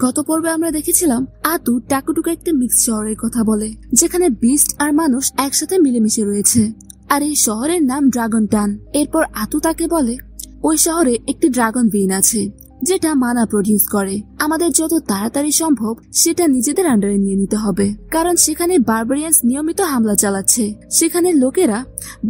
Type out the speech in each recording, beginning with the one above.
গত পর্বে আমরা দেখেছিলাম আতু টাকুটুকে একটা মিক্স শহরের কথা বলে, যেখানে বিস্ট আর মানুষ একসাথে মিলেমিশে রয়েছে, আর এই শহরের নাম ড্রাগন টান। এরপর আতু তাকে বলে ওই শহরে একটি ড্রাগন বিন আছে যেটা মানা প্রডিউস করে, আমাদের যত তাড়াতাড়ি সম্ভব সেটা নিজেদের আন্ডারে নিয়ে নিতে হবে, কারণ সেখানে বারবারিয়ান্স নিয়মিত হামলা চালাচ্ছে। সেখানের লোকেরা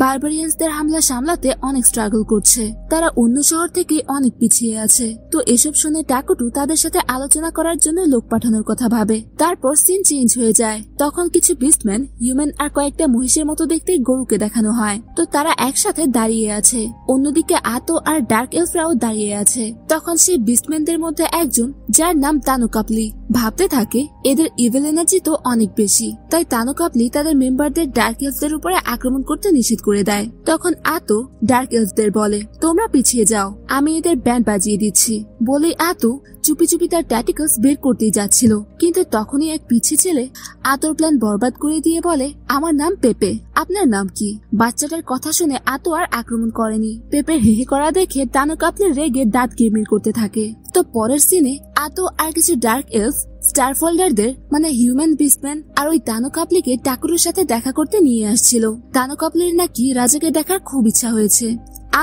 বারবারিয়ান্সদের হামলা সামলাতে অনেক স্ট্রাগল করছে, তারা অন্য শহর থেকে অনেক পিছিয়ে আছে। তো এসব শুনে টাকুটু তাদের সাথে আলোচনা করার জন্য লোক পাঠানোর কথা ভাবে। তারপর সিন চেঞ্জ হয়ে যায়, তখন কিছু বিস্টম্যান, হিউম্যান আর কয়েকটা মহিষের মতো দেখতে গরুকে দেখানো হয়। তো তারা একসাথে দাঁড়িয়ে আছে, অন্যদিকে আতো আর ডার্ক এলফরাও দাঁড়িয়ে আছে। তখন সেই বিস্টম্যানদের মধ্যে একজন, যার নাম তানুকাপলি, ভাবতে থাকে এদের ইভিল এনার্জি তো অনেক বেশি, তাই তানুকাপলি তাদের মেম্বারদের ডার্ক এলফদের উপরে আক্রমণ করতে নিষেধ করে দেয়। তখন আতো ডার্ক এলফদের বলে তোমরা পিছিয়ে যাও, আমি এদের ব্যান্ড বাজিয়ে দিচ্ছি। বলেই আতো চুপি চুপি তার ট্যাটিকলস বের করতেই যাচ্ছিল, কিন্তু তখনই এক পিছে ছেলে আতোর প্ল্যান বরবাদ করে দিয়ে বলে আমার নাম পেপে, আপনার নাম কি? বাচ্চাটার কথা শুনে আতো আর আক্রমণ করেনি। পেপের হেহে করা দেখে তানুকাপলির রেগে দাঁত কিরমির করতে থাকে। তো পরের সিনে আতো আর কিছু ডার্ক এলফ স্টারফোল্ডারদের মানে হিউম্যান বিস্টম্যান আর ওই তানুকাপলিকে টাকুরুর সাথে দেখা করতে নিয়ে আসছিল। তানুকাপলির নাকি রাজাকে দেখার খুব ইচ্ছা হয়েছে।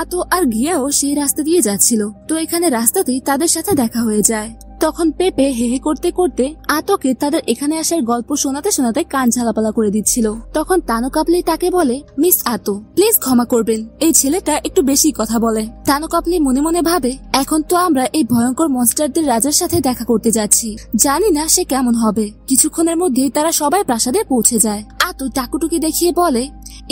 আতো আর গিয়াও সেই রাস্তা দিয়ে যাচ্ছিল, তো এখানে রাস্তাতেই তাদের সাথে দেখা হয়ে যায়। তখন পেপে হেহে করতে করতে আতোকে তাদের এখানে আসার গল্প শোনাতে শোনাতে কান ঝালাপালা করে দিচ্ছিল। তখন তানুকাপলি তাকে বলে মিস আতো, প্লিজ ক্ষমা করবেন, এই ছেলেটা একটু বেশি কথা বলে। তানুকাপলি মনে মনে ভাবে এখন তো আমরা এই ভয়ঙ্কর মনস্টারদের রাজার সাথে দেখা করতে যাচ্ছি, জানি না সে কেমন হবে। কিছুক্ষণের মধ্যেই তারা সবাই প্রাসাদে পৌঁছে যায়। আতো টাকুটুকে দেখিয়ে বলে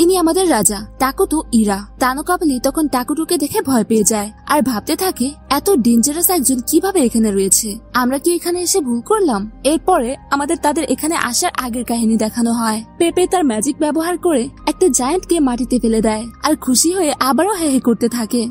ইনি আমাদের রাজা টাকুটু ইরা। তানুকাপলি তখন টাকুটুকে দেখে ভয় পেয়ে যায় আর ভাবতে থাকে এত ডেঞ্জারাস একজন কিভাবে এখানে রয়েছে, আমরা কি এখানে এসে ভুল করলাম? এরপরে আমাদের তাদের এখানে আসার আগের কাহিনী দেখানো হয়। পেপে তার ম্যাজিক ব্যবহার করে একটা জায়ান্টকে মাটিতে ফেলে দেয় আর খুশি হয়ে আবারও হেহে করতে থাকে,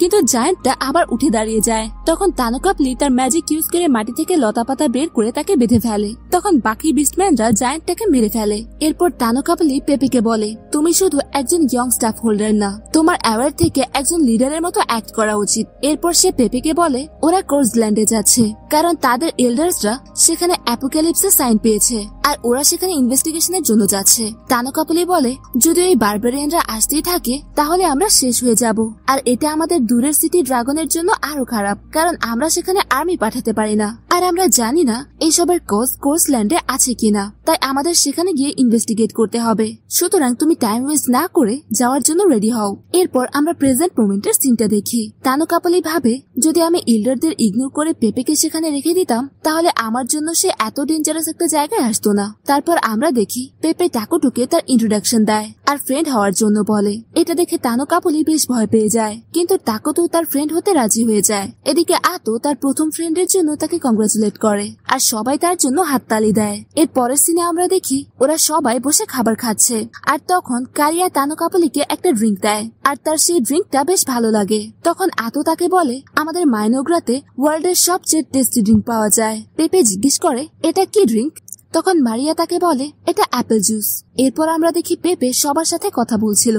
কিন্তু জায়ান্টটা আবার উঠে দাঁড়িয়ে যায়। তখন তানুকাপলি তার ম্যাজিক ইউজ করে মাটি থেকে লতা পাতা বের করে তাকে বেঁধে ফেলে। তখন বাকি বিস্টম্যানরা জায়ান্টটাকে মেরে ফেলে। এরপর তানুকাপলি পেপেকে বলে তুমি শুধু একজন ইয়ং স্টাফ হোল্ডার না, তোমার অ্যাওয়ার্ড থেকে একজন লিডারের মতো অ্যাক্ট করা উচিত। এরপর সে পেপেকে বলে ওরা কোর্সল্যান্ডে যাচ্ছে, কারণ তাদের এল্ডার্সরা সেখানে অ্যাপোক্যালিপসের সাইন পেয়েছে আর ওরা সেখানে ইনভেস্টিগেশনের জন্য যাচ্ছে। তানুকাপলি বলে যদি এই বারবারিয়ানরা আসতেই থাকে তাহলে আমরা শেষ হয়ে যাব, আর এটা আমাদের দূরের সিটি ড্রাগনের জন্য আরো খারাপ, কারণ আমরা সেখানে আর্মি পাঠাতে পারি না আর আমরা জানি না এইসবের কোজ কোর্সল্যান্ডে আছে কিনা, তাই আমাদের সেখানে গিয়ে ইনভেস্টিগেট করতে হবে। সুতরাং তুমি টাইম ওয়েস্ট না করে যাওয়ার জন্য রেডি হও। এরপর আমরা প্রেজেন্ট মোমেন্টের সিনটা দেখি। তানুকাপলি ভাবে যদি আমি ইল্ডারদের ইগনোর করে পেপেকে সেখানে রেখে দিতাম তাহলে আমার জন্য সে এত ডেঞ্জারাস একটা জায়গায় আসতো না। তারপর আমরা দেখি পেপে টাকুটুকে তার ইন্ট্রোডাকশন দেয় আর ফ্রেন্ড হওয়ার জন্য বলে। এটা দেখে তানুকাপলি বেশ ভয় পেয়ে যায়, কিন্তু টাকুটু তার ফ্রেন্ড হতে রাজি হয়ে যায়। এদিকে আতো তার প্রথম ফ্রেন্ডের জন্য তাকে কংগ্রাচুলেট করে আর সবাই তার জন্য হাততালি দেয়। এর পরের সিনে আমরা দেখি ওরা সবাই বসে খাবার খাচ্ছে, আর তখন কারিয়া তানুকাপলিকে একটা ড্রিঙ্ক দেয় আর তার সেই ড্রিঙ্কটা বেশ ভালো লাগে। তখন আতো তাকে বলে আমাদের মাইনোগ্রাতে ওয়ার্ল্ডের সবচেয়ে টেস্টি ড্রিঙ্ক পাওয়া যায়। পেপে জিজ্ঞেস করে এটা কি ড্রিঙ্ক? তখন মারিয়া তাকে বলে এটা অ্যাপেল জুস। এরপর আমরা দেখি পেপে সবার সাথে কথা বলছিল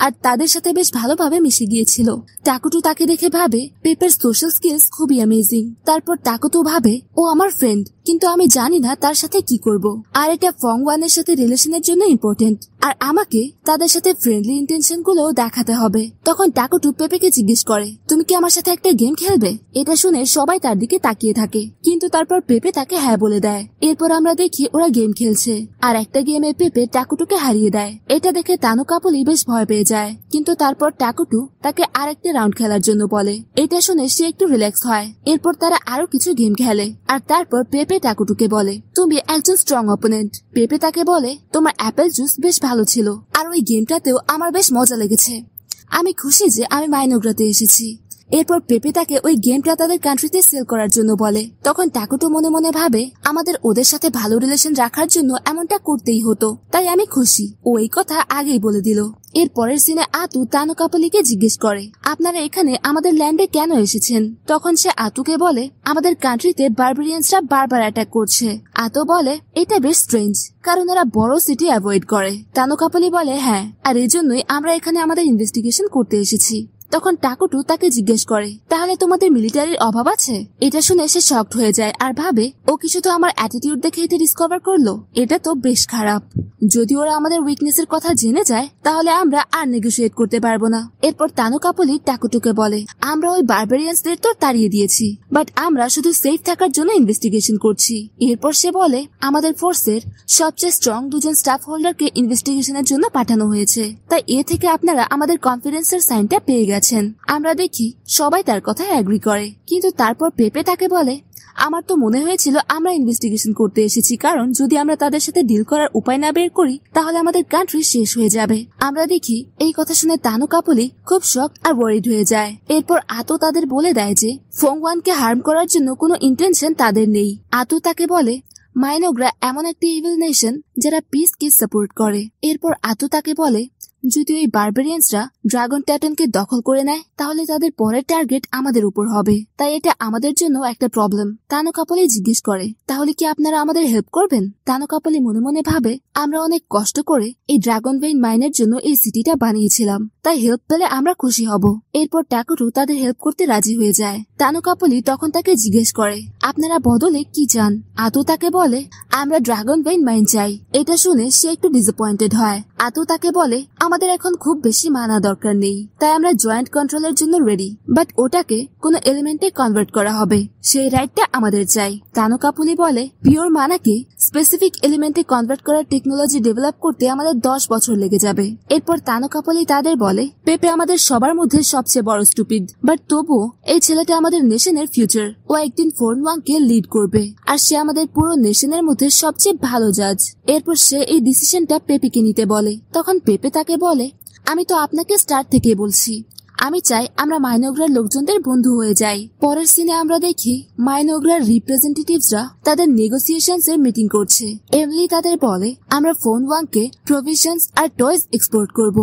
আর তাদের সাথে বেশ ভালোভাবে মিশে গিয়েছিল। টাকুটু তাকে দেখে ভাবে পেপের সোশ্যাল স্কিলস খুবই অ্যামেজিং। তারপর টাকুটু ভাবে ও আমার ফ্রেন্ড, কিন্তু আমি জানি না তার সাথে কি করব, আর এটা ফং ওয়ানের সাথে রিলেশনের জন্য ইম্পর্টেন্ট, আর আমাকে তাদের সাথে ফ্রেন্ডলি ইন্টেনশন গুলো দেখাতে হবে। তখন টাকুটু পেপেকে জিজ্ঞেস করে তুমি কি আমার সাথে একটা গেম খেলবে? এটা শুনে সবাই তার দিকে তাকিয়ে থাকে, কিন্তু তারপর পেপে তাকে হ্যাঁ বলে দেয়। এরপর আমরা দেখি ওরা গেম খেলছে আর একটা গেমে পেপে টাকুটুকে হারিয়ে দেয়। এটা দেখে তানুকাপলি বেশ ভয় পেয়ে যায়, কিন্তু তারপর টাকুটু তাকে আরেকটা রাউন্ড খেলার জন্য বলে। এটা শুনে সে একটু রিল্যাক্স হয়। এরপর তারা আরো কিছু গেম খেলে আর তারপর পেপে টাকুটুকে বলে তুমি একজন স্ট্রং অপোনেন্ট। পেপে তাকে বলে তোমার অ্যাপেল জুস বেশ ভালো ছিল আর ওই গেমটাতেও আমার বেশ মজা লেগেছে, আমি খুশি যে আমি মাইনোগ্রাতে এসেছি। এরপর পেপে তাকে ওই গেমটা তাদের কান্ট্রিতে সেল করার জন্য বলে। তখন টাকুটু মনে মনে ভাবে আমাদের ওদের সাথে ভালো রিলেশন রাখার জন্য এমনটা করতেই হতো, তাই আমি খুশি ও এই কথা আগেই বলে দিল। এর পরের সিনে আতু তানুকাপলিকে জিজ্ঞেস করে আপনারা এখানে আমাদের ল্যান্ডে কেন এসেছেন? তখন সে আতুকে বলে আমাদের কান্ট্রিতে বারবারিয়ানসরা বারবার অ্যাটাক করছে। আতো বলে এটা বেশ স্ট্রেঞ্জ, কারণ এরা বড় সিটি অ্যাভয়েড করে। তানুকাপলি বলে হ্যাঁ, আর এজন্যই আমরা এখানে আমাদের ইনভেস্টিগেশন করতে এসেছি। তখন টাকুটু তাকে জিজ্ঞেস করে, তাহলে তোমাদের মিলিটারির অভাব আছে? এটা শুনে সে শকড হয়ে যায় আর ভাবে ও কিছু তো আমার অ্যাটিটিউড দেখে এটা ডিসকভার করলো, এটা তো বেশ খারাপ। যদি ওরা আমাদের উইকনেসের কথা জেনে যায় তাহলে আমরা আর নেগোশিয়েট করতে পারবো না। এরপর তানু কাপলি টাকুটুকে বলে, আমরা ওই বারবেরিয়ান্সদের তো তাড়িয়ে দিয়েছি, বাট আমরা শুধু সেফ থাকার জন্য ইনভেস্টিগেশন করছি। এরপর সে বলে, আমাদের ফোর্সের সবচেয়ে স্ট্রং দুজন স্টাফ হোল্ডারকে ইনভেস্টিগেশনের জন্য পাঠানো হয়েছে, তাই এ থেকে আপনারা আমাদের কনফিডেন্সের সাইনটা পেয়ে গেছেন। আমরা দেখি সবাই তার কথায় অ্যাগ্রি করে, কিন্তু তারপর পেপে তাকে বলে, আমার তো মনে হয়েছিল আমরা ইনভেস্টিগেশন করতে এসেছি, কারণ যদি আমরা তাদের সাথে ডিল করার উপায় না বের করি তাহলে আমাদের কান্ট্রি শেষ হয়ে যাবে। আমরা দেখি এই কথা শুনে তানু কাপলি খুব শকড আর ওয়ারিড হয়ে যায়। এরপর আতো তাদের বলে দেয় যে ফংওয়ানকে হার্ম করার জন্য কোনো ইন্টেনশন তাদের নেই। আতো তাকে বলে, মাইনোগরা এমন একটি ইভিল নেশন যারা পিসকে সাপোর্ট করে। এরপর আতো তাকে বলে, যদি ওই বারবেরিয়ান্সরা ড্রাগন ট্যাটনকে দখল করে নেয় তাহলে তাদের পরের টার্গেট আমাদের উপর হবে, তাই এটা আমাদের জন্য একটা প্রবলেম। তানু কাপলি জিজ্ঞেস করে, তাহলে কি আপনারা আমাদের হেল্প করবেন? তানু কাপলি মনে মনে ভাবে, আমরা অনেক কষ্ট করে এই ড্রাগন ভেইন মাইনের জন্য এই সিটিটা বানিয়েছিলাম, তাই হেল্প পেলে আমরা খুশি হব। এরপর টাকুটু তাদের হেল্প করতে রাজি হয়ে যায়। তানু কাপলি তখন তাকে জিজ্ঞেস করে, আপনারা বদলে কি চান? আতো তাকে বলে, আমরা ড্রাগন ভেইন মাইন চাই। এটা শুনে সে একটু ডিসঅ্যাপয়েন্টেড হয়। আতো তাকে বলে, আমাদের এখন খুব বেশি মানা দরকার নেই, তাই আমরা জয়েন্ট কন্ট্রোলের জন্য রেডি, বাট ওটাকে কোনো এলিমেন্টে কনভার্ট করা হবে, সেই রাইটটা আমাদের চাই। তানু কাপলি বলে, পিওর মানাকে স্পেসিফিক এলিমেন্টে কনভার্ট করার টেকনোলজি ডেভেলপ করতে আমাদের 10 বছর লেগে যাবে। এরপর তানু কাপলি তাদের বলে, পেপে আমাদের সবার মধ্যে সবচেয়ে বড় স্টুপিড, বাট তবুও এই ছেলেটা আমাদের নেশনের ফিউচার। ও একদিন ফোরনওয়াংকে লিড করবে, আর সে আমাদের পুরো নেশনের মধ্যে সবচেয়ে ভালো জাজ। এরপর সে এই ডিসিশনটা পেপেকে নিতে বলে। তখন পেপে তাকে বলে, আমি তো আপনাকে স্টার্ট থেকে বলছি, আমি চাই আমরা মাইনোগ্রার লোকজনদের বন্ধু হয়ে যাই। পরের সিনে আমরা দেখি মাইনোগ্রার রিপ্রেজেন্টেটিভসরা তাদের নেগোসিয়েশনস এর মিটিং করছে। এমলি তাদের বলে, আমরা ফোনওয়াংকে প্রভিশনস আর টয়েস এক্সপোর্ট করব,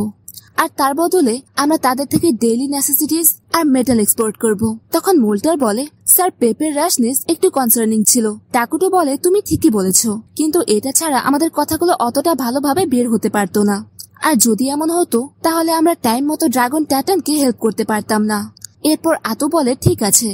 আর তার বদলে আমরা তাদের থেকে ডেইলি নেসেসিটিস আর মেটাল এক্সপোর্ট করব। তখন মোল্টার বলে, স্যার পেপের র্যাশনেস একটু কনসার্নিং ছিল। টাকুটো বলে, তুমি ঠিকই বলেছ, কিন্তু এটা ছাড়া আমাদের কথাগুলো অতটা ভালোভাবে বের হতে পারতো না, আর যদি এমন হতো তাহলে আমরা টাইম মতো ড্রাগন ট্যাটনকে হেল্প করতে পারতাম না। এরপর আতো বলে, ঠিক আছে,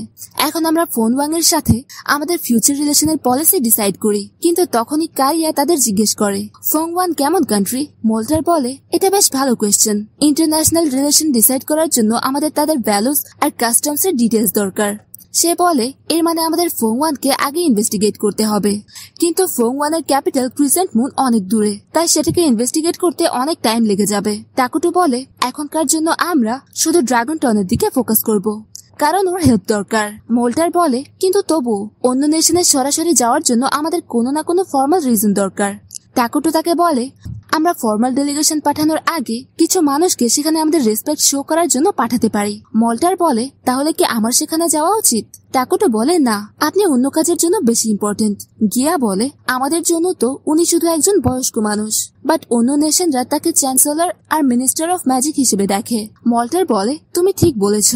এখন আমরা ফোনওয়াং এর সাথে আমাদের ফিউচার রিলেশনের পলিসি ডিসাইড করি। কিন্তু তখনই কারিয়া তাদের জিজ্ঞেস করে, ফোনওয়াং কেমন কান্ট্রি? মোল্টার বলে, এটা বেশ ভালো কোয়েশ্চেন। ইন্টারন্যাশনাল রিলেশন ডিসাইড করার জন্য আমাদের তাদের ভ্যালুস আর কাস্টমস এর ডিটেলস দরকার। সে বলে, এর মানে আমাদের ফোংওয়ানকে আগে ইনভেস্টিগেট করতে হবে, কিন্তু ফোংওয়ানের ক্যাপিটাল ক্রিসেন্ট মুন অনেক দূরে, তাই সেটাকে ইনভেস্টিগেট করতে অনেক টাইম লেগে যাবে। টাকুটু বলে, এখনকার জন্য আমরা শুধু ড্রাগন টনের দিকে ফোকাস করব, কারণ ওর হেল্প দরকার। মোল্টার বলে, কিন্তু তবু অন্য নেশনে সরাসরি যাওয়ার জন্য আমাদের কোনো না কোনো ফর্মাল রিজন দরকার। টাকুটু তাকে বলে, আমরা ফর্মাল ডেলিগেশন পাঠানোর আগে কিছু মানুষকে সেখানে আমাদের রেসপেক্ট শো করার জন্য পাঠাতে পারি। মোল্টার বলে, তাহলে কি আমার সেখানে যাওয়া উচিত? টাকুটো বলে, না, আপনি অন্য কাজের জন্য বেশি ইম্পর্টেন্ট। গিয়া বলে, আমাদের জন্য তো উনি শুধু একজন বয়স্ক মানুষ, বাট অন্য নেশনরা তাকে চ্যান্সেলর আর মিনিস্টার অফ ম্যাজিক হিসেবে দেখে। মোল্টার বলে, তুমি ঠিক বলেছ,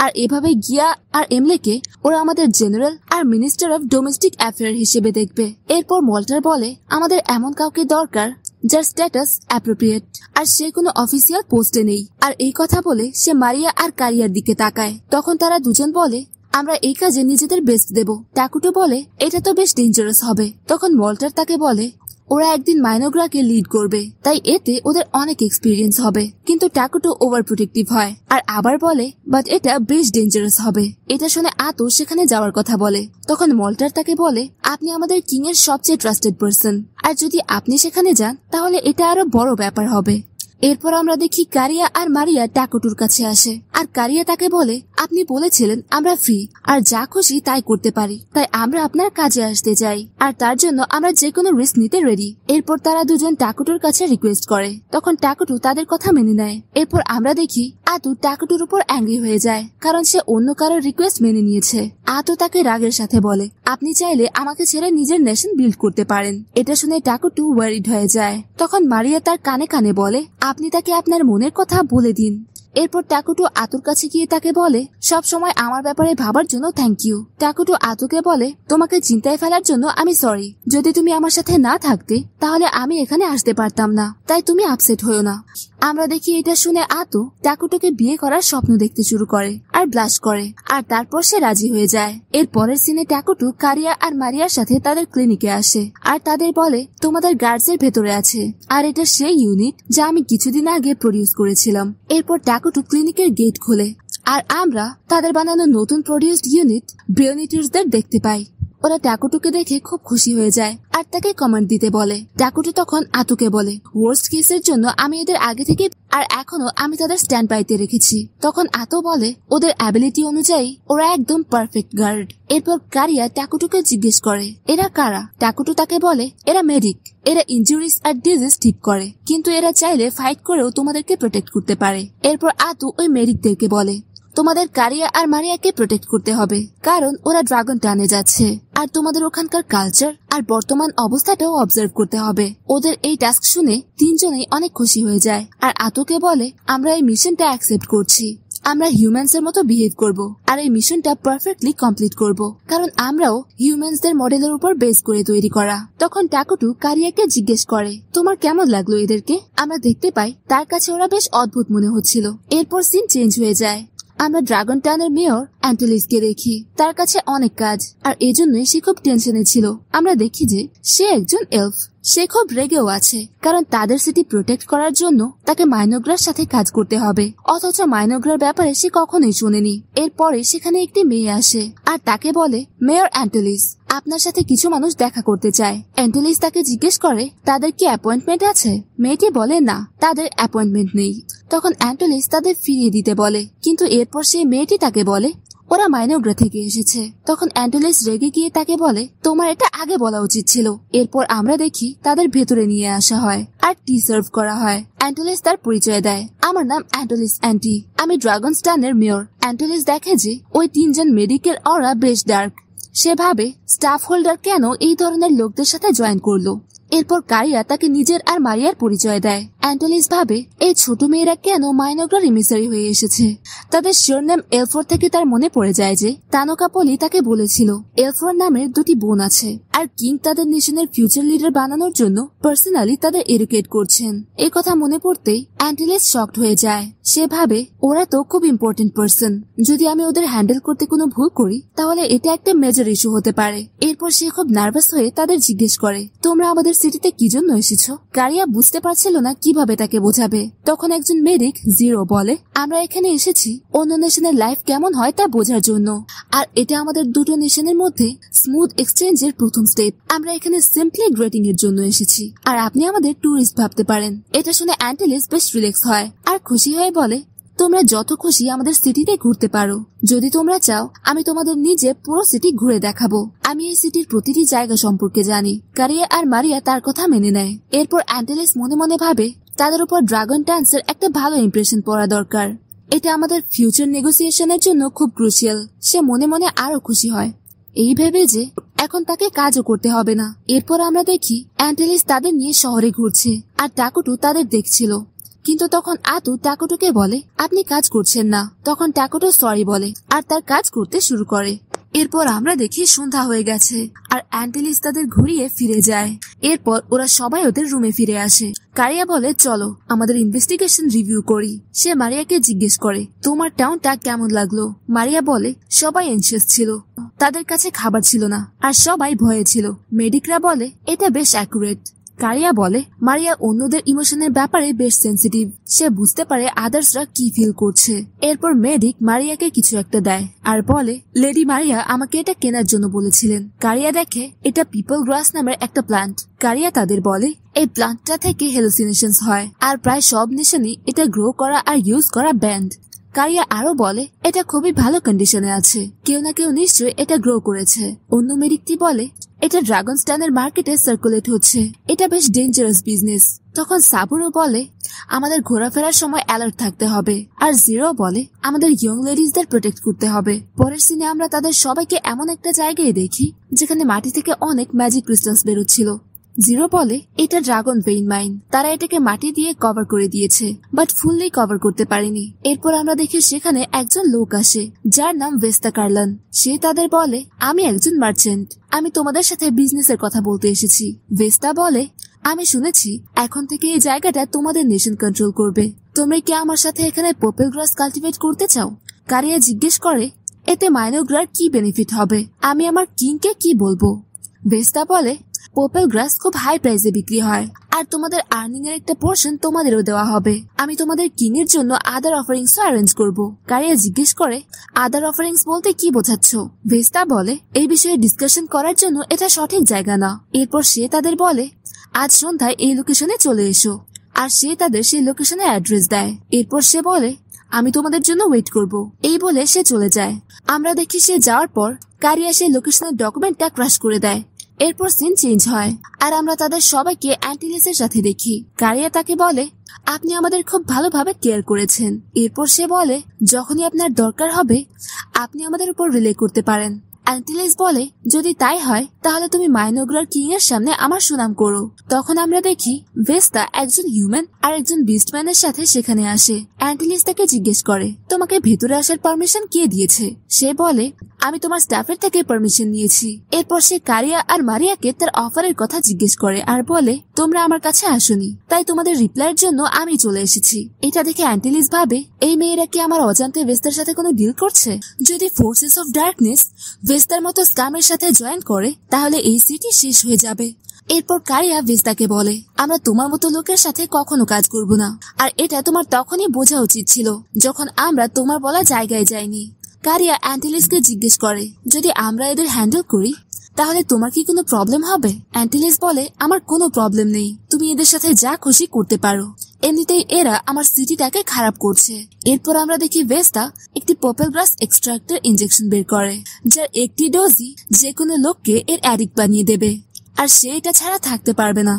আর এভাবে গিয়া আর এমলেকে ওরা আমাদের জেনারেল আর মিনিস্টার অফ ডোমেস্টিক অ্যাফেয়ার হিসেবে দেখবে। এরপর মোল্টার বলে, আমাদের এমন কাউকে দরকার যার স্ট্যাটাস অ্যাপ্রোপ্রিয়েট, আর সে কোনো অফিসিয়াল পোস্টে নেই। আর এই কথা বলে সে মারিয়া আর কারিয়ার দিকে তাকায়। তখন তারা দুজন বলে, আমরা এই কাজে নিজেদের বেস্ট দেব। টাকুটো বলে, এটা তো বেশ ডেঞ্জারাস হবে। তখন মোল্টার তাকে বলে, ওরা একদিন মাইনোগ্রাকে লিড করবে, তাই এতে ওদের অনেক এক্সপিরিয়েন্স হবে। কিন্তু টাকুটো ওভার প্রোটেক্টিভ হয় আর আবার বলে, বাট এটা বেশ ডেঞ্জারাস হবে। এটা শুনে আতো সেখানে যাওয়ার কথা বলে। তখন মোল্টার তাকে বলে, আপনি আমাদের কিং এর সবচেয়ে ট্রাস্টেড পারসন, আর যদি আপনি সেখানে যান তাহলে এটা আরো বড় ব্যাপার হবে। এরপর আমরা দেখি কারিয়া আর মারিয়া টাকুটুর কাছে আসে, আর কারিয়া তাকে বলে, আপনি বলেছিলেন আমরা ফ্রি আর যা খুশি তাই করতে পারি, তাই আমরা আপনার কাজে আসতে চাই, আর তার জন্য আমরা যে কোনো রিস্ক নিতে রেডি। এরপর তারা দুজন টাকুটুর কাছে রিকোয়েস্ট করে, তখন টাকুটু তাদের কথা মেনে নেয়। এরপর আমরা দেখি আতু টাকুটুর উপর অ্যাংরি হয়ে যায়, কারণ সে অন্য কারোর রিকোয়েস্ট মেনে নিয়েছে। আতু তাকে রাগের সাথে বলে, আপনি চাইলে আমাকে ছেড়ে নিজের নেশন বিল্ড করতে পারেন। এটা শুনে টাকুটু ওয়ারিড হয়ে যায়। তখন মারিয়া তার কানে কানে বলে, আপনি তাকে আপনার মনের কথা বলে দিন। এরপর টাকুটু আতুর কাছে গিয়ে তাকে বলে, সব সময় আমার ব্যাপারে ভাবার জন্য থ্যাংক ইউ। টাকুটু আতুকে বলে, তোমাকে চিন্তায় ফেলার জন্য আমি সরি। যদি তুমি আমার সাথে না থাকতে তাহলে আমি এখানে আসতে পারতাম না, তাই তুমি আপসেট হইও না। আমরা দেখি এটা শুনে আতু টাকুটুকে বিয়ে করার স্বপ্ন দেখতে শুরু করে আর ব্লাশ করে, আর তারপর সে রাজি হয়ে যায়। এর পরের সিনে টাকুটু কারিয়া আর মারিয়ার সাথে তাদের ক্লিনিকে আসে আর তাদের বলে তোমাদের গার্ডস এর ভেতরে আছে, আর এটা সেই ইউনিট যা আমি কিছুদিন আগে প্রডিউস করেছিলাম। এরপর টাকুটু ক্লিনিকের গেট খোলে আর আমরা তাদের বানানো নতুন প্রডিউসড ইউনিট ব্রিওনিটার্সদের দেখতে পাই। ওরা টাকুটুকে দেখে খুব খুশি হয়ে যায় আর তাকে কমান্ড দিতে বলে। টাকুটু তখন আতুকে বলে ওয়ার্স্ট কেসের জন্য আমি এদের আগে থেকে আর এখনো আমি তাদের স্ট্যান্ড বাইতে রেখেছি। তখন আতো বলে ওদের অ্যাবিলিটি অনুযায়ী ওরা একদম পারফেক্ট গার্ড। এরপর কারিয়া টাকুটুকে জিজ্ঞেস করে এরা কারা। টাকুটু তাকে বলে এরা মেডিক, এরা ইনজুরিস আর ডিজিজ ঠিক করে, কিন্তু এরা চাইলে ফাইট করেও তোমাদেরকে প্রোটেক্ট করতে পারে। এরপর আতু ওই মেডিকদেরকে বলে তোমাদের কারিয়া আর মারিয়াকে প্রোটেক্ট করতে হবে, কারণ ওরা ড্রাগন টানে যাচ্ছে, আর তোমাদের ওখানকার কালচার আর বর্তমান অবস্থাটাও অবজার্ভ করতে হবে। ওদের এই টাস্ক শুনে তিনজনেই অনেক খুশি হয়ে যায় আর আতুকে বলে আমরা এই মিশনটা অ্যাকসেপ্ট করছি। আমরা হিউম্যানস এর মতো বিহেভ করব আর এই মিশনটা পারফেক্টলি কমপ্লিট করব, কারণ আমরাও হিউম্যানসদের মডেলের উপর বেস করে তৈরি করা। তখন টাকুটু কারিয়াকে জিজ্ঞেস করে তোমার কেমন লাগলো এদেরকে। আমরা দেখতে পাই তার কাছে ওরা বেশ অদ্ভুত মনে হচ্ছিল। এরপর সিন চেঞ্জ হয়ে যায়। আমরা ড্রাগন টানের মেয়র অ্যান্টোলিসকে দেখি। তার কাছে অনেক কাজ আর এজন্যই সে খুব টেনশনে ছিল। আমরা দেখি যে সে একজন এলফ। সে খুব রেগেও আছে, কারণ তাদের সিটি প্রোটেক্ট করার জন্য তাকে মাইনোগ্রার সাথে কাজ করতে হবে, অথচ মাইনোগ্রার ব্যাপারে সে কখনোই শোনেনি। এরপরে সেখানে একটি মেয়ে আসে আর তাকে বলে মেয়র অ্যান্টোলিস আপনার সাথে কিছু মানুষ দেখা করতে চায়। অ্যান্টোলিস তাকে জিজ্ঞেস করে তাদের কি অ্যাপয়েন্টমেন্ট আছে। মেয়েটি বলে না, তাদের অ্যাপয়েন্টমেন্ট নেই। তখন অ্যান্টোলিস তাদের ফিরিয়ে দিতে বলে, কিন্তু এরপর সেই মেয়েটি তাকে বলে ওরা মাইনোগ্রা থেকে এসেছে। তখন অ্যান্টোলিস রেগে গিয়ে তাকে বলে তোমার এটা আগে বলা উচিত ছিল। এরপর আমরা দেখি তাদের ভেতরে নিয়ে আসা হয় আর টি সার্ভ করা হয়। অ্যান্টোলিস তার পরিচয় দেয়, আমার নাম অ্যান্টোলিস অ্যান্টি, আমি ড্রাগন স্টানের মেয়র। অ্যান্টোলিস দেখে যে ওই তিনজন মেডিকেল অরা বেশ ডার্ক। সে ভাবে স্টাফ হোল্ডার কেন এই ধরনের লোকদের সাথে জয়েন করলো। এরপর কারিয়া তাকে নিজের আর মারিয়ার পরিচয় দেয়। অ্যান্টোলিস ভাবে এই ছোট মেয়েরা কেন মাইনোগ্রার ইমিসারি হয়ে এসেছে। তাদের শিরোনাম এলফোর থেকে তার মনে পড়ে যায় যে তানোকা পলি তাকে বলেছিল এলফোর নামের দুটি বোন আছে আর কিং তাদের নেশনের ফিউচার লিডার বানানোর জন্য পার্সোনালি তাদের এডুকেট করছেন। এই কথা মনে পড়তেই অ্যান্টোলিস শকড হয়ে যায়। সে ভাবে ওরা তো খুব ইম্পর্টেন্ট পার্সন, যদি আমি ওদের হ্যান্ডেল করতে কোনো ভুল করি তাহলে এটা একটা মেজর ইস্যু হতে পারে। এরপর সে খুব নার্ভাস হয়ে তাদের জিজ্ঞেস করে তোমরা আমাদের সিটিতে কি জন্য এসেছো। কারিয়া বুঝতে পারছিল না কিভাবে তাকে বোঝাবে। তখন একজন মেডিক জিরো বলে আমরা এখানে এসেছি অন্য নেশনের লাইফ কেমন হয় তা বোঝার জন্য, আর এটা আমাদের দুটো নেশনের মধ্যে স্মুথ এক্সচেঞ্জের প্রথম স্টেপ। আমরা এখানে সিম্পলি গ্রেটিং এর জন্য এসেছি, আর আপনি আমাদের ট্যুরিস্ট ভাবতে পারেন। এটা শুনে অ্যান্টোলিস বেশ রিল্যাক্স হয় আর খুশি হয়ে বলে তোমরা যত খুশি আমাদের সিটিতে ঘুরতে পারো। যদি তোমরা চাও আমি তোমাদের নিজে পুরো সিটি ঘুরে দেখাবো। আমি এই সিটির প্রতিটি জায়গা সম্পর্কে জানি। কারিয়া আর মারিয়া তার কথা মেনে নেয়। এরপর অ্যান্টোলিস মনে মনে ভাবে তাদের উপর ড্রাগন ডান্সের একটা ভালো ইমপ্রেশন পড়া দরকার। এটা আমাদের ফিউচার নেগোসিয়েশনের জন্য খুব ক্রুশিয়াল। সে মনে মনে আরো খুশি হয় এই ভেবে যে এখন তাকে কাজও করতে হবে না। এরপর আমরা দেখি অ্যান্টোলিস তাদের নিয়ে শহরে ঘুরছে আর টাকুটু তাদের দেখছিল। কিন্তু তখন আতু টাকুটুকে বলে আপনি কাজ করছেন না। তখন টাকুটু সরি বলে আর তার কাজ করতে শুরু করে। এরপর আমরা দেখি সন্ধ্যা হয়ে গেছে আর অ্যান্টোলিস তাদের ঘুরিয়ে ফিরে যায়। এরপর ওরা সবাই ওদের রুমে ফিরে আসে। কারিয়া বলে চলো আমাদের ইনভেস্টিগেশন রিভিউ করি। সে মারিয়াকে জিজ্ঞেস করে তোমার টাউনটা কেমন লাগলো। মারিয়া বলে সবাই এনশিয়াস ছিল, তাদের কাছে খাবার ছিল না আর সবাই ভয়ে ছিল। মেডিকরা বলে এটা বেশ অ্যাকুরেট। কারিয়া বলে মারিয়া অন্যদের ইমোশনের ব্যাপারে বেশ সেন্সিটিভ, সে বুঝতে পারে আদার্সরা কি ফিল করছে। এরপর মেডিক মারিয়াকে কিছু একটা দেয় আর বলে লেডি মারিয়া আমাকে এটা কেনার জন্য বলেছিলেন। কারিয়া দেখে এটা পিপল গ্রাস নামের একটা প্লান্ট। কারিয়া তাদের বলে এই প্লান্টটা থেকে হ্যালুসিনেশনস হয় আর প্রায় সব নেশনই এটা গ্রো করা আর ইউজ করা ব্যান্ড। কারিয়া আরো বলে এটা খুবই ভালো কন্ডিশনে আছে, কেউ না কেউ নিশ্চয়ই এটা গ্রো করেছে। অন্য মেডিকটি বলে এটা ড্রাগন স্টানের মার্কেটে সার্কুলেট হচ্ছে, এটা বেশ ডেঞ্জারাস বিজনেস। তখন সাবুরও বলে আমাদের ঘোরাফেরার সময় অ্যালার্ট থাকতে হবে, আর জিরো বলে আমাদের ইয়ং লেডিজদের প্রোটেক্ট করতে হবে। পরের সিনে আমরা তাদের সবাইকে এমন একটা জায়গায় দেখি যেখানে মাটি থেকে অনেক ম্যাজিক ক্রিস্টালস বেরোচ্ছিল। জিরো বলে এটা ড্রাগন ভেইন মাইন, তারা এটাকে মাটি দিয়ে কভার করে দিয়েছে বাট ফুললি কভার করতে পারেনি। এরপর আমরা দেখি সেখানে একজন লোক আসে যার নাম ভেস্তা কার্লান। সে তাদের বলে আমি একজন মার্চেন্ট, আমি তোমাদের সাথে বিজনেসের কথা বলতে এসেছি। ভেস্তা বলে আমি শুনেছি এখন থেকে এই জায়গাটা তোমাদের নেশন কন্ট্রোল করবে। তোমরা কি আমার সাথে এখানে পপেল গ্রাস কাল্টিভেট করতে চাও? কারিয়া জিজ্ঞেস করে, এতে মাইনোগ্রার কি বেনিফিট হবে? আমি আমার কিংকে কি বলবো? ভেস্তা বলে, পপেল গ্রাস খুব হাই প্রাইসে বিক্রি হয়, আর তোমাদের আর্নিং এর একটা পোর্শন তোমাদেরও দেওয়া হবে। আমি তোমাদের কিং এর জন্য আদার অফারিংস অ্যারেঞ্জ করব। কারিয়া জিজ্ঞেস করে, আদার অফারিংস বলতে কি বোঝাচ্ছ? ভেস্তা বলে, এই বিষয়ে ডিসকাশন করার জন্য এটা সঠিক জায়গা না। এরপর সে তাদের বলে, আজ সন্ধ্যায় এই লোকেশনে চলে এসো। আর সে তাদের সেই লোকেশনে অ্যাড্রেস দেয়। এরপর সে বলে, আমি তোমাদের জন্য ওয়েট করব। এই বলে সে চলে যায়। আমরা দেখি সে যাওয়ার পর কারিয়া সেই লোকেশনের ডকুমেন্টটা ক্রাশ করে দেয়। এরপর সিন চেঞ্জ হয়, আর আমরা তাদের সবাইকে অ্যান্টিলিসের সাথে দেখি। কারিয়া তাকে বলে, আপনি আমাদের খুব ভালোভাবে কেয়ার করেছেন। এরপর সে বলে, যখনই আপনার দরকার হবে আপনি আমাদের উপর রিলে করতে পারেন। অ্যান্টিলিস বলে, যদি তাই হয় তাহলে তুমি মাইনোগ্রার কিং এর সামনে আমার সুনাম করো। তখন আমরা দেখি ভেস্তা একজন হিউম্যান আর একজন বিস্টম্যানের সাথে সেখানে আসে। অ্যান্টিলিস তাকে জিজ্ঞেস করে, তোমাকে ভেতরে আসার পারমিশন কে দিয়েছে? সে বলে, আমি তোমার স্টাফের থেকে পারমিশন নিয়েছি। এরপর সে কারিয়া আর মারিয়াকে তার অফারের কথা জিজ্ঞেস করে আর বলে, তোমরা আমার কাছে আসোনি, তাই তোমাদের রিপ্লাইয়ের জন্য আমি চলে এসেছি। এটা দেখে অ্যান্টিলিস ভাবে, এই মেয়েরা কি আমার অজান্তে ভেস্তার সাথে কোনো ডিল করছে? যদি ফোর্সেস অফ ডার্কনেস ভেস্তার মতো স্ক্যামের সাথে জয়েন করে তাহলে এই সিটি শেষ হয়ে যাবে। এরপর কারিয়া ভেস্তাকে বলে, আমরা তোমার মতো লোকের সাথে কখনো কাজ করব না, আর এটা তোমার তখনই বোঝা উচিত ছিল যখন আমরা তোমার বলা জায়গায় যাইনি। কারিয়া অ্যান্টিলিসকে জিজ্ঞেস করে, যদি আমরা এদের হ্যান্ডেল করি তাহলে তোমার কি কোনো প্রবলেম হবে? অ্যান্টিলিস বলে, আমার কোনো প্রবলেম নেই, তুমি এদের সাথে যা খুশি করতে পারো, এমনিতেই এরা আমার সিটিটাকে খারাপ করছে। এরপর আমরা দেখি ভেস্তা একটি পপেল গ্রাস এক্সট্রাক্টর ইনজেকশন বের করে, যার একটি ডোজই যে কোনো লোককে এর অ্যাডিক্ট বানিয়ে দেবে, আর সে এটা ছাড়া থাকতে পারবে না।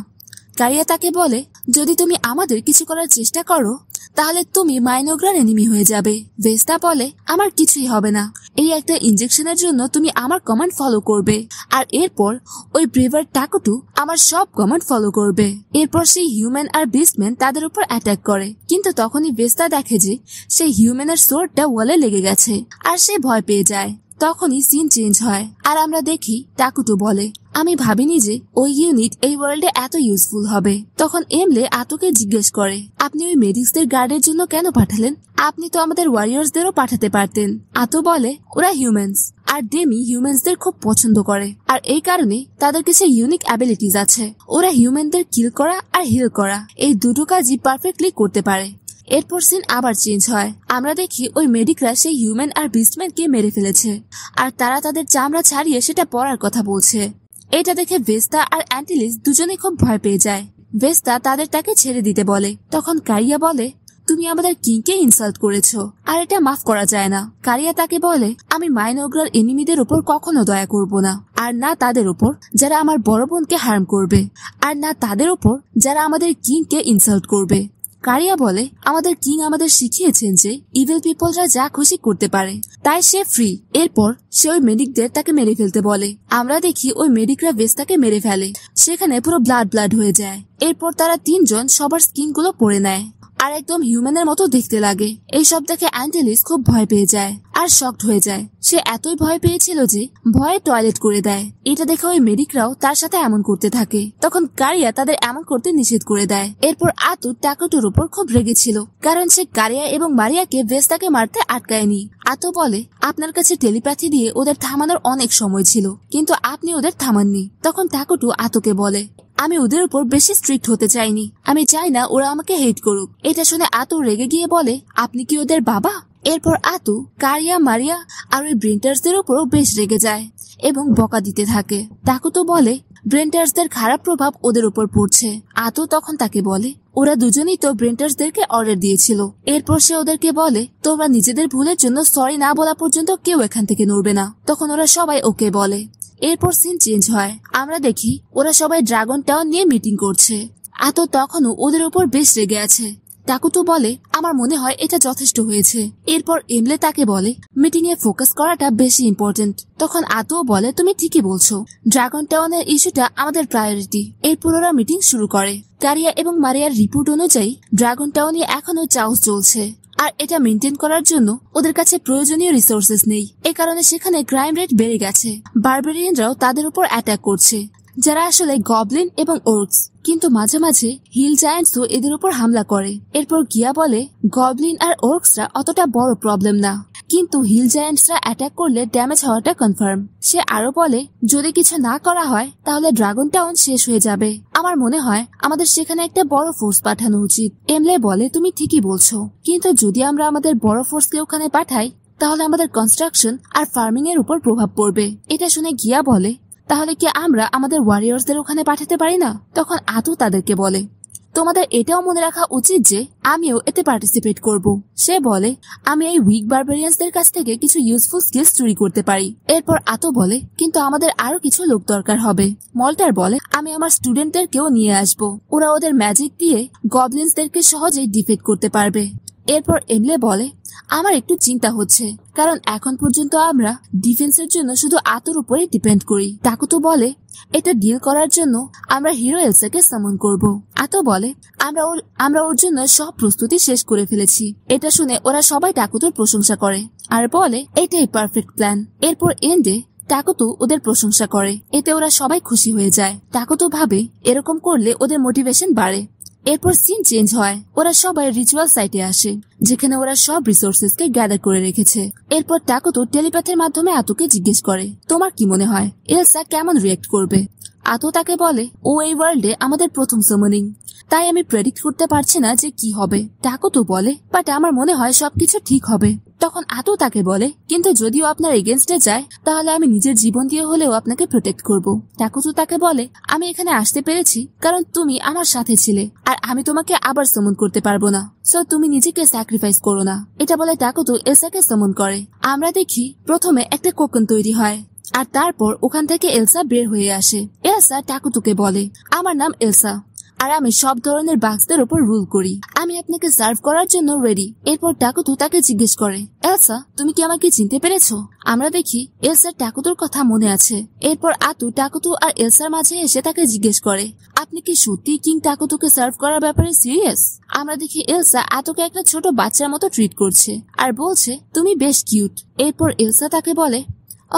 কারিয়া তাকে বলে, যদি তুমি আমাদের কিছু করার চেষ্টা করো তাহলে তুমি মাইনোগ্রার এনিমি হয়ে যাবে। ভেস্তা বলে, আমার কিছুই হবে না, এই একটা ইনজেকশনের জন্য তুমি আমার কমান্ড ফলো করবে, আর এরপর ওই ব্রেভার টাকুটু আমার সব কমান্ড ফলো করবে। এরপর সেই হিউম্যান আর বিস্টম্যান তাদের উপর অ্যাটাক করে, কিন্তু তখনই ভেস্তা দেখে যে সেই হিউম্যানের সোর্ডটা ওয়ালে লেগে গেছে, আর সে ভয় পেয়ে যায়। তখনই সিন চেঞ্জ হয়, আর আমরা দেখি টাকুটু বলে, আমি ভাবিনি যে ওই ইউনিট এই ওয়ার্ল্ডে এত ইউজফুল হবে। তখন এমলে আতোকে জিজ্ঞেস করে, আপনি ওই মেডিক্সদের গার্ডের জন্য কেন পাঠালেন? আপনি তো আমাদের ওয়ারিয়ার্সদেরও পাঠাতে পারতেন। আতো বলে, ওরা হিউম্যানস, আর ডেমি হিউম্যানসদের খুব পছন্দ করে, আর এই কারণে তাদের কিছু ইউনিক অ্যাবিলিটিস আছে। ওরা হিউম্যানদের কিল করা আর হিল করা এই দুটো কাজই পারফেক্টলি করতে পারে। এরপর সিন আবার চেঞ্জ হয়, আমরা দেখি ওই মেডিকরা সেই হিউম্যান আর বিস্টম্যানকে মেরে ফেলেছে, আর তারা তাদের চামড়া ছাড়িয়ে সেটা পরার কথা বলছে। এটা দেখে ভেস্তা আর অ্যান্টিলিস দুজনেই খুব ভয় পেয়ে যায়। ভেস্তা তাদের তাকে ছেড়ে দিতে বলে। তখন কারিয়া বলে, তুমি আমাদের কিংকে ইনসাল্ট করেছো, আর এটা মাফ করা যায় না। কারিয়া তাকে বলে, আমি মাইনোগ্রার এনিমিদের উপর কখনো দয়া করব না, আর না তাদের উপর যারা আমার বড় বোনকে হার্ম করবে, আর না তাদের উপর যারা আমাদের কিংকে ইনসাল্ট করবে। কারিয়া বলে, আমাদের কিং আমাদের শিখিয়েছেন যে ইভিল পিপলরা যা খুশি করতে পারে, তাই সে ফ্রি। এরপর সে ওই মেডিকদের তাকে মেরে ফেলতে বলে। আমরা দেখি ওই মেডিকরা ভেস্তাকে মেরে ফেলে, সেখানে পুরো ব্লাড হয়ে যায়। এরপর তারা তিনজন সবার স্কিন গুলো পরে নেয়, আর একদম হিউম্যানের মতো দেখতে লাগে। এইসব দেখে অ্যান্টিলিস খুব ভয় পেয়ে যায় আর শকড হয়ে যায়। সে এতই ভয় পেয়েছিল যে ভয়ে টয়লেট করে দেয়। এটা দেখে ওই মেডিকরাও তার সাথে এমন করতে থাকে। তখন কারিয়া তাদের এমন করতে নিষেধ করে দেয়। এরপর আতু টাকুটুর উপর খুব রেগেছিল, কারণ সে কারিয়া এবং মারিয়াকে ভেস্তাকে মারতে আটকায়নি। আতু বলে, আপনার কাছে টেলিপ্যাথি দিয়ে ওদের থামানোর অনেক সময় ছিল, কিন্তু আপনি ওদের থামাননি। তখন টাকুটু আতুকে বলে, আমি ওদের উপর বেশি স্ট্রিক্ট হতে চাইনি, আমি চাই না ওরা আমাকে হেট করুক। এটা শুনে আতু রেগে গিয়ে বলে, আপনি কি ওদের বাবা? এরপর আতু কারিয়া, মারিয়া আর ওই ব্রেন্টার্সদের উপরও বেশ রেগে যায় এবং বকা দিতে থাকে। টাকুটু বলে, ব্রেন্টার্সদের খারাপ প্রভাব ওদের উপর পড়ছে। আতু তখন তাকে বলে, ওরা দুজনেই তো ব্রেন্টার্সদেরকে অর্ডার দিয়েছিল। এরপর সে ওদেরকে বলে, তোমরা নিজেদের ভুলের জন্য সরি না বলা পর্যন্ত কেউ এখান থেকে নড়বে না। তখন ওরা সবাই ওকে বলে। এরপর সিন চেঞ্জ হয়, আমরা দেখি ওরা সবাই ড্রাগন টাওয়ার নিয়ে মিটিং করছে। আতো তখনও ওদের উপর বেশ রেগে আছে। টাকুটু বলে, আমার মনে হয় এটা যথেষ্ট হয়েছে। এরপর এমলে তাকে বলে, মিটিং এ ফোকাস করাটা বেশি ইম্পর্টেন্ট। তখন আতো বলে, তুমি ঠিকই বলছো, ড্রাগন টাউনের ইস্যুটা আমাদের প্রায়োরিটি। এরপর ওরা মিটিং শুরু করে। কারিয়া এবং মারিয়ার রিপোর্ট অনুযায়ী ড্রাগন টাউনে এখনো চাউস চলছে, আর এটা মেনটেন করার জন্য ওদের কাছে প্রয়োজনীয় রিসোর্সেস নেই। এ কারণে সেখানে ক্রাইম রেট বেড়ে গেছে। বারবেরিয়ানরাও তাদের উপর অ্যাটাক করছে। যারা আসলে গবলিন এবং ওর্কস, কিন্তু মাঝে মাঝে হিল জায়ান্টসও এদের উপর হামলা করে। এরপর গিয়া বলে গবলিন আর ওর্কসরা অতটা বড় প্রবলেম না, কিন্তু হিল জায়ান্টসরা অ্যাটাক করলে ড্যামেজ হওয়াটা কনফার্ম। সে আরো বলে যদি কিছু না করা হয় তাহলে ড্রাগন টাউন শেষ হয়ে যাবে। আমার মনে হয় আমাদের সেখানে একটা বড় ফোর্স পাঠানো উচিত। এমলে বলে তুমি ঠিকই বলছো, কিন্তু যদি আমরা আমাদের বড় ফোর্সকে ওখানে পাঠাই তাহলে আমাদের কনস্ট্রাকশন আর ফার্মিং এর উপর প্রভাব পড়বে। এটা শুনে গিয়া বলে তাহলে কি আমরা আমাদের ওয়ারিয়র্সদের ওখানে পাঠাতে পারি না? তখন আতু তাদেরকে বলে তোমাদের এটাও মনে রাখা উচিত যে আমিও এতে পার্টিসিপেট করব। সে বলে আমি এই উইক বারবেরিয়ান্সদের কাছ থেকে কিছু ইউজফুল স্কিলস চুরি করতে পারি। এরপর আতো বলে কিন্তু আমাদের আরো কিছু লোক দরকার হবে। মল্টার বলে আমি আমার স্টুডেন্টদেরকেও নিয়ে আসব, ওরা ওদের ম্যাজিক দিয়ে গবলিন্সদেরকে সহজেই ডিফিট করতে পারবে। এরপর এমলে বলে আমার একটু চিন্তা হচ্ছে, কারণ এখন পর্যন্ত আমরা ডিফেন্সের জন্য শুধু আতোর উপরে ডিপেন্ড করি। টাকুতো বলে এটা ডিল করার জন্য আমরা হিরো এলসাকে সামন করব। আতো বলে আমরা ওর জন্য সব প্রস্তুতি শেষ করে ফেলেছি। এটা শুনে ওরা সবাই টাকুতোর প্রশংসা করে আর বলে এটাই পারফেক্ট প্ল্যান। এরপর এন্ডে টাকুতো ওদের প্রশংসা করে, এতে ওরা সবাই খুশি হয়ে যায়। টাকুতো ভাবে এরকম করলে ওদের মোটিভেশন বাড়ে। এরপর সিন চেঞ্জ হয়, ওরা সবাই রিচুয়াল সাইটে আসে যেখানে ওরা সব রিসোর্সেস কে গ্যাদার করে রেখেছে। এরপর টাকুতো টেলিপ্যাথের মাধ্যমে আতোকে জিজ্ঞেস করে তোমার কি মনে হয় এলসা কেমন রিয়েক্ট করবে? আতো তাকে বলে ও এই ওয়ার্ল্ডে আমাদের প্রথম সামনিং, তাই আমি প্রেডিক্ট করতে পারছি না যে কি হবে। টাকুতো বলে বাট আমার মনে হয় সবকিছু ঠিক হবে। তখন আতো তাকে বলে কিন্তু যদিও আপনার এগেনস্টে যায় তাহলে আমি নিজের জীবন দিয়ে হলেও আপনাকে প্রোটেক্ট করব। টাকুতো তাকে বলে আমি এখানে আসতে পেরেছি কারণ তুমি আমার সাথে ছিলে আর আমি তোমাকে আবার সামন করতে পারবো না, সো তুমি নিজেকে স্যাক্রিফাইস করো না। এটা বলে টাকুতো এলসাকে সামন করে। আমরা দেখি প্রথমে একটা কোকন তৈরি হয় আর তারপর ওখান থেকে এলসা বের হয়ে আসে। এলসা টাকুতোকে বলে আমার নাম এলসা আর আমি সব ধরনের বাক্সদের উপর রুল করি, আমি আপনাকে সার্ভ করার জন্য রেডি। এরপর টাকুতো তাকে জিজ্ঞেস করে এলসা তুমি কি আমাকে চিনতে পেরেছো? আমরা দেখি এলসার টাকুতোর কথা মনে আছে। এরপর আতু টাকুতো আর এলসার মাঝে এসে তাকে জিজ্ঞেস করে আপনি কি সত্যি কিং টাকুতোকে সার্ভ করার ব্যাপারে সিরিয়াস? আমরা দেখি এলসা আতুকে একটা ছোট বাচ্চার মতো ট্রিট করছে আর বলছে তুমি বেশ কিউট। এরপর এলসা তাকে বলে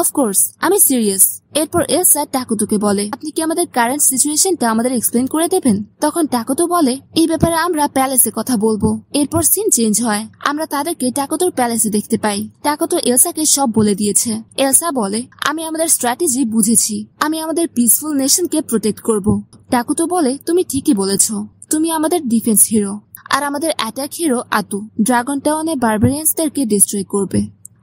অফকোর্স আমি সিরিয়াস। এরপর এলসা টাকুতোকে বলে আপনি কি আমাদের কারেন্ট সিচুয়েশনটা আমাদের এক্সপ্লেন করে দেবেন? তখন টাকুতো বলে এই ব্যাপারে আমরা প্যালেসে কথা বলবো। এরপর সিন চেঞ্জ হয়, আমরা তাদেরকে টাকুতোর প্যালেসে দেখতে পাই। টাকুতো এলসাকে সব বলে দিয়েছে। এলসা বলে আমি আমাদের স্ট্র্যাটেজি বুঝেছি, আমি আমাদের পিসফুল নেশনকে প্রোটেক্ট করব। টাকুতো বলে তুমি ঠিকই বলেছ, তুমি আমাদের ডিফেন্স হিরো আর আমাদের অ্যাটাক হিরো আতু ড্রাগন টাউনে বারবারিয়ান্সদেরকে ডিস্ট্রয় করবে।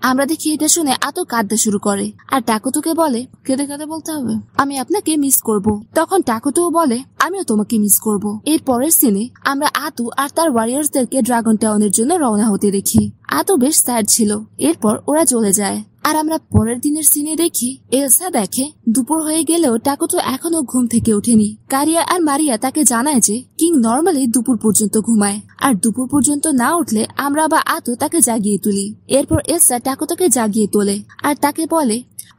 আমরা দেখি এটা শুনে আতো কাঁদতে শুরু করে আর টাকুতোকে বলে কেঁদে কেঁদে বলতে হবে আমি আপনাকে মিস করব। তখন টাকুতো বলে আমিও তোমাকে মিস করব। এর পরের সিনে আমরা আতু আর তার ওয়ারিয়ার্সদেরকে ড্রাগন টাউনের জন্য রওনা হতে দেখি। আতো বেশ স্যাড ছিল। এরপর ওরা চলে যায় আর আমরা পরের দিনের সিনে দেখি এলসা দেখে দুপুর হয়ে গেলেও টাকুতো এখনো ঘুম থেকে ওঠেনি। কারিয়া আর মারিয়া তাকে জানায় যে কিং নর্মালি দুপুর পর্যন্ত ঘুমায় আর দুপুর পর্যন্ত না উঠলে আমরা বা আতো তাকে জাগিয়ে তুলি। এরপর এলসা টাকুতোকে জাগিয়ে তোলে আর তাকে বলে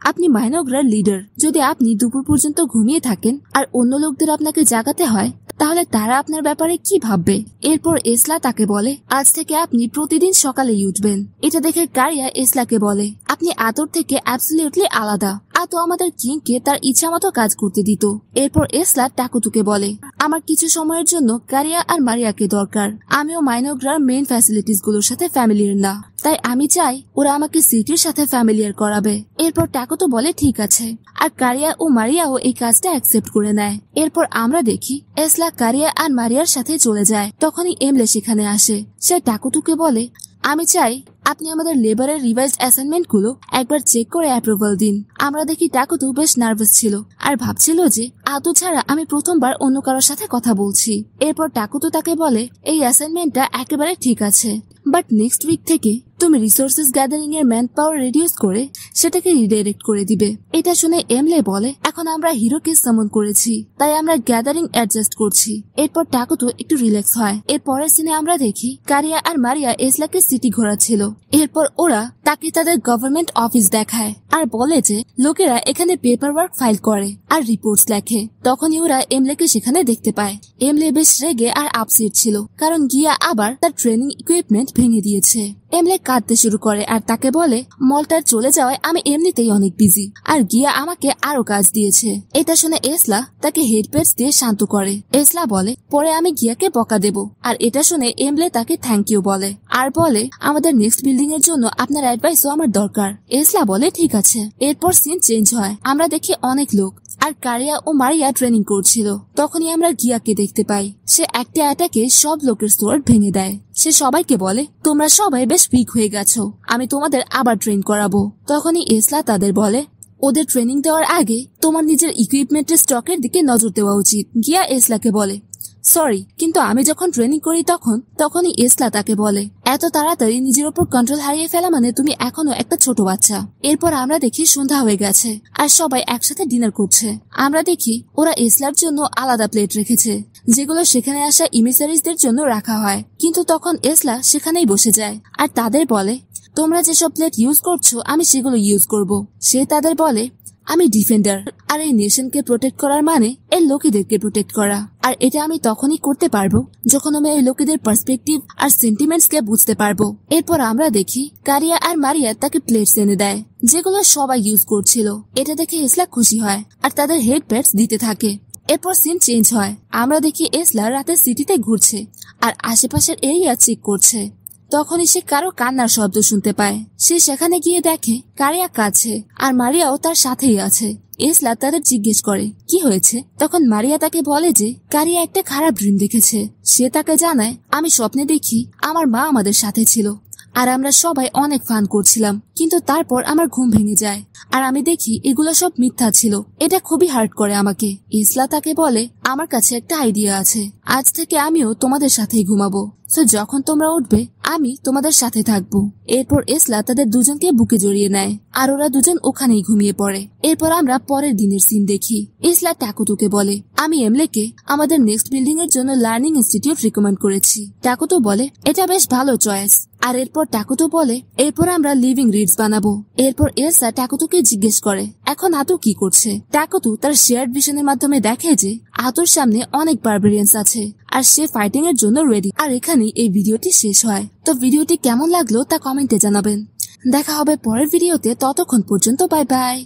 আপনি মাইনগ্রার লিডার, যদি আপনি দুপুর পর্যন্ত ঘুমিয়ে থাকেন আর অন্য লোকদের আপনাকে জাগাতে হয় তাহলে তারা আপনার ব্যাপারে কি ভাববে? এরপর এসলা তাকে বলে আজ থেকে আপনি প্রতিদিন সকালেই উঠবেন। এটা দেখে কারিয়া এসলাকে বলে আপনি আতর থেকে অ্যাবসলিউটলি আলাদা। আতো আমাদের কিংকে তার ইচ্ছা মতো কাজ করতে দিত। এরপর এসলা টাকুতোকে বলে আমার কিছু সময়ের জন্য কারিয়া আর মারিয়াকে দরকার, আমিও মাইনগ্রার মেইন ফ্যাসিলিটিস গুলোর সাথে ফ্যামিলিয়ার না, তাই আমি চাই ওরা আমাকে সিটির সাথে ফ্যামিলিয়ার করাবে। এরপর টাকুতো বলে ঠিক আছে আর কারিয়া ও মারিয়াও এই কাজটা অ্যাকসেপ্ট করে নেয়। এরপর আমরা দেখি এসলা কারিয়া আর মারিয়ার সাথে চলে যায়। তখনই এমলে সেখানে আসে। সে টাকুতোকে বলে আমি চাই আপনি আমাদের লেবারের রিভাইজড অ্যাসাইনমেন্ট গুলো একবার চেক করে অ্যাপ্রুভাল দিন। আমরা দেখি টাকুতো বেশ নার্ভাস ছিল আর ভাবছিল যে আতো ছাড়া আমি প্রথমবার অন্য কারোর সাথে কথা বলছি। এরপর টাকুতো তাকে বলে এই অ্যাসাইনমেন্টটা একেবারে ঠিক আছে, বাট নেক্সট উইক থেকে তুমি রিসোর্সেস গ্যাদারিং এর ম্যান পাওয়ার রিডিউস করে সেটাকে রিডাইরেক্ট করে দিবে। এটা শুনে এমলে বলে এখন আমরা হিরোকে সামন করেছি তাই আমরা গ্যাদারিং অ্যাডজাস্ট করছি। এরপর টাকুতো একটু রিল্যাক্স হয়। এর পরের সিনে আমরা দেখি কারিয়া আর মারিয়া এসলাকে সিটি ঘোরাচ্ছিল। এরপর ওরা তাকে তাদের গভর্নমেন্ট অফিস দেখায় আর বলে যে লোকেরা এখানে পেপার ওয়ার্ক ফাইল করে আর রিপোর্টস লেখে। তখনই ওরা এমলেকে সেখানে দেখতে পায়। এমলে বেশ রেগে আর আপসেট ছিল কারণ গিয়া আবার তার ট্রেনিং ইকুইপমেন্ট ভেঙে দিয়েছে। এমলে কাঁদতে শুরু করে আর তাকে বলে মলটার চলে যাওয়ায় আমি এমনিতেই অনেক বিজি, আর গিয়া আমাকে আরো কাজ দিয়েছে। এটা শুনে এসলা তাকে হেডপ্যাডস দিয়ে শান্ত করে। এসলা বলে পরে আমি গিয়াকে বকা দেব। আর এটা শুনে এমলে তাকে থ্যাংক ইউ বলে আর বলে আমাদের নেক্সট বিল্ডিং এর জন্য আপনার অ্যাডভাইসও আমার দরকার। এসলা বলে ঠিক আছে। এরপর সিন চেঞ্জ হয়, আমরা দেখি অনেক লোক আর কারিয়া ও মারিয়া ট্রেনিং করছিল। তখনই আমরা গিয়াকে দেখতে পাই, সে একটা অ্যাটাকে সব লোকের সোয়ার্ড ভেঙে দেয়। সে সবাইকে বলে তোমরা সবাই বেশ উইক হয়ে গেছো, আমি তোমাদের আবার ট্রেন করাবো। তখনই এসলা তাদের বলে ওদের ট্রেনিং দেওয়ার আগে তোমার নিজের ইকুইপমেন্টের স্টকের দিকে নজর দেওয়া উচিত। গিয়া এসলাকে বলে সরি, কিন্তু আমি যখন ট্রেনিং করি তখনই এসলা তাকে বলে এত তাড়াতাড়ি নিজের উপর কন্ট্রোল হারিয়ে ফেলা মানে তুমি এখনো একটা ছোট বাচ্চা। এরপর আমরা দেখি সন্ধ্যা হয়ে গেছে আর সবাই একসাথে ডিনার করছে। আমরা দেখি ওরা এসলার জন্য আলাদা প্লেট রেখেছে, যেগুলো সেখানে আসা ইমিসারিজদের জন্য রাখা হয়। কিন্তু তখন এসলা সেখানেই বসে যায় আর তাদের বলে তোমরা যেসব প্লেট ইউজ করছো আমি সেগুলো ইউজ করব। সে তাদের বলে আমি ডিফেন্ডার, আর এই নেশনকে প্রোটেক্ট করার মানে এই লোকেদেরকে প্রোটেক্ট করা। আর এটা আমি তখনই করতে পারবো যখন আমি এই লোকেদের পার্সপেক্টিভ আর সেন্টিমেন্টস কে বুঝতে পারবো। এরপর আমরা দেখি কারিয়া আর মারিয়া তাকে প্লেটস এনে দেয় যেগুলো সবাই ইউজ করছিল। এটা দেখে এসলা খুশি হয় আর তাদের হেডপ্যাডস দিতে থাকে। এরপর সিন চেঞ্জ হয়, আমরা দেখি এসলা রাতে সিটিতে ঘুরছে আর আশেপাশের এরিয়া চেক করছে। তখনই সে কারো কান্নার শব্দ শুনতে পায়। সে সেখানে গিয়ে দেখে কারিয়া কাঁদছে আর মারিয়াও তার সাথেই আছে। এসলা তাদের জিজ্ঞেস করে কি হয়েছে। তখন মারিয়া তাকে বলে যে কারিয়া একটা খারাপ ড্রিম দেখেছে। সে তাকে জানায় আমি স্বপ্নে দেখি আমার মা আমাদের সাথে ছিল আর আমরা সবাই অনেক ফান করছিলাম, কিন্তু তারপর আমার ঘুম ভেঙে যায় আর আমি দেখি এগুলো সব মিথ্যা ছিল। এটা খুবই হার্ট করে আমাকে। ইসলা তাকে বলে আমার কাছে একটা আইডিয়া আছে, আজ থেকে আমিও তোমাদের সাথেই ঘুমাবো, সো যখন তোমরা উঠবে আমি তোমাদের সাথে থাকবো। এরপর এসলা তাদের দুজনকে বুকে জড়িয়ে নেয় আর ওরা দুজন ওখানেই ঘুমিয়ে পড়ে। এরপর আমরা পরের দিনের সিন দেখি। এসলা টাকুতুকে বলে আমি এমলেকে আমাদের নেক্সট বিল্ডিং এর জন্য লার্নিং ইনস্টিটিউট রিকমেন্ড করেছি। টাকুতু বলে এটা বেশ ভালো চয়েস। আর এরপর টাকুতু বলে এরপর আমরা লিভিং রিডস বানাবো। এরপর এলসা টাকুতুকে জিজ্ঞেস করে এখন আতু কি করছে। টাকুতু তার শেয়ার্ড ভিশনের মাধ্যমে দেখে যে আতুর সামনে অনেক বারবেরিয়ান্স আছে আর সে ফাইটিং এর জন্য রেডি। আর এখানেই এই ভিডিওটি শেষ হয়। তো ভিডিওটি কেমন লাগলো তা কমেন্টে জানাবেন। দেখা হবে পরের ভিডিওতে, ততক্ষণ পর্যন্ত বাই বাই।